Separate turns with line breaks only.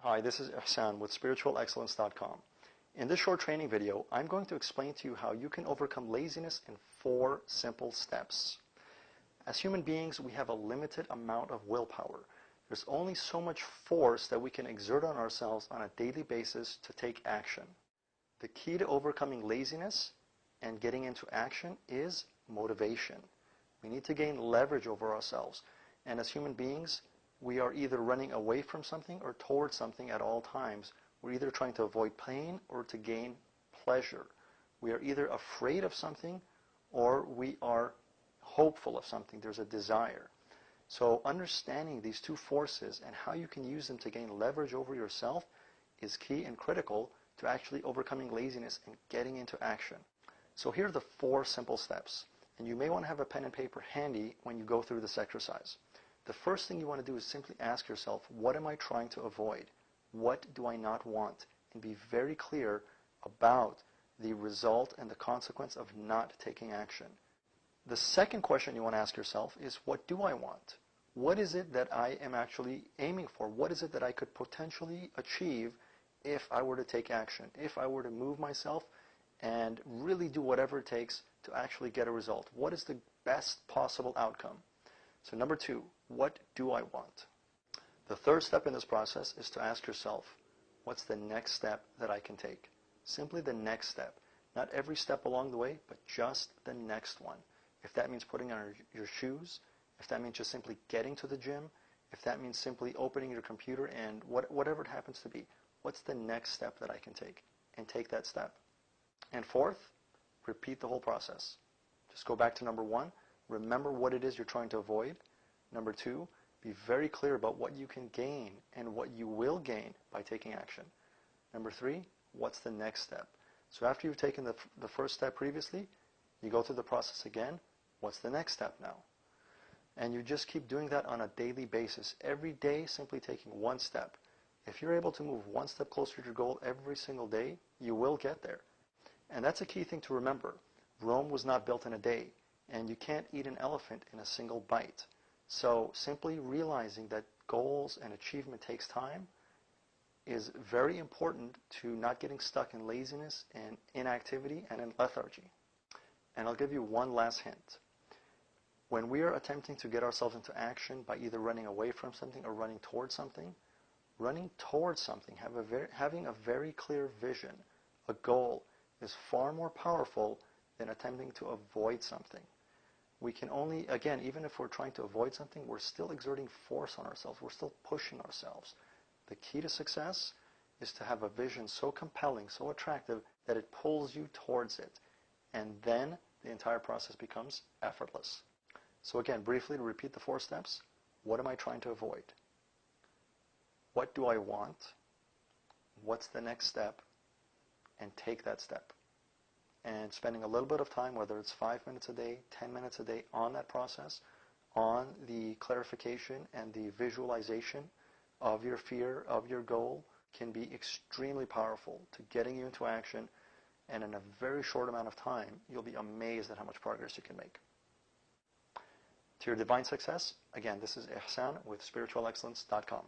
Hi, this is Ihsan with spiritualexcellence.com. In this short training video, I'm going to explain to you how you can overcome laziness in 4 simple steps. As human beings, we have a limited amount of willpower. There's only so much force that we can exert on ourselves on a daily basis to take action. The key to overcoming laziness and getting into action is motivation. We need to gain leverage over ourselves. And as human beings, we are either running away from something or towards something at all times. We're either trying to avoid pain or to gain pleasure. We are either afraid of something or we are hopeful of something. There's a desire. So understanding these two forces and how you can use them to gain leverage over yourself is key and critical to actually overcoming laziness and getting into action. So here are the 4 simple steps. And you may want to have a pen and paper handy when you go through this exercise. The first thing you want to do is simply ask yourself, what am I trying to avoid? What do I not want? And be very clear about the result and the consequence of not taking action. The second question you want to ask yourself is, what do I want? What is it that I am actually aiming for? What is it that I could potentially achieve if I were to take action? If I were to move myself and really do whatever it takes to actually get a result? What is the best possible outcome? So number 2, what do I want? The third step in this process is to ask yourself, what's the next step that I can take? Simply the next step. Not every step along the way, but just the next one. If that means putting on your shoes, if that means just simply getting to the gym, if that means simply opening your computer and whatever it happens to be, what's the next step that I can take? And take that step. And fourth, repeat the whole process. Just go back to number 1. Remember what it is you're trying to avoid. Number 2, be very clear about what you can gain and what you will gain by taking action. Number 3, what's the next step? So after you've taken the first step previously, you go through the process again. What's the next step now? And you just keep doing that on a daily basis. Every day, simply taking one step. If you're able to move one step closer to your goal every single day, you will get there. And that's a key thing to remember. Rome was not built in a day, and you can't eat an elephant in a single bite. So simply realizing that goals and achievement takes time is very important to not getting stuck in laziness and inactivity and in lethargy. And I'll give you one last hint. When we are attempting to get ourselves into action by either running away from something or running towards something, having a very clear vision, a goal, is far more powerful than attempting to avoid something. We can only, again, even if we're trying to avoid something, we're still exerting force on ourselves. We're still pushing ourselves. The key to success is to have a vision so compelling, so attractive, that it pulls you towards it. And then the entire process becomes effortless. So again, briefly to repeat the 4 steps. What am I trying to avoid? What do I want? What's the next step? And take that step. And spending a little bit of time, whether it's 5 minutes a day, 10 minutes a day, on that process, on the clarification and the visualization of your fear, of your goal, can be extremely powerful to getting you into action. And in a very short amount of time, you'll be amazed at how much progress you can make. To your divine success, again, this is Ihsan with spiritualexcellence.com.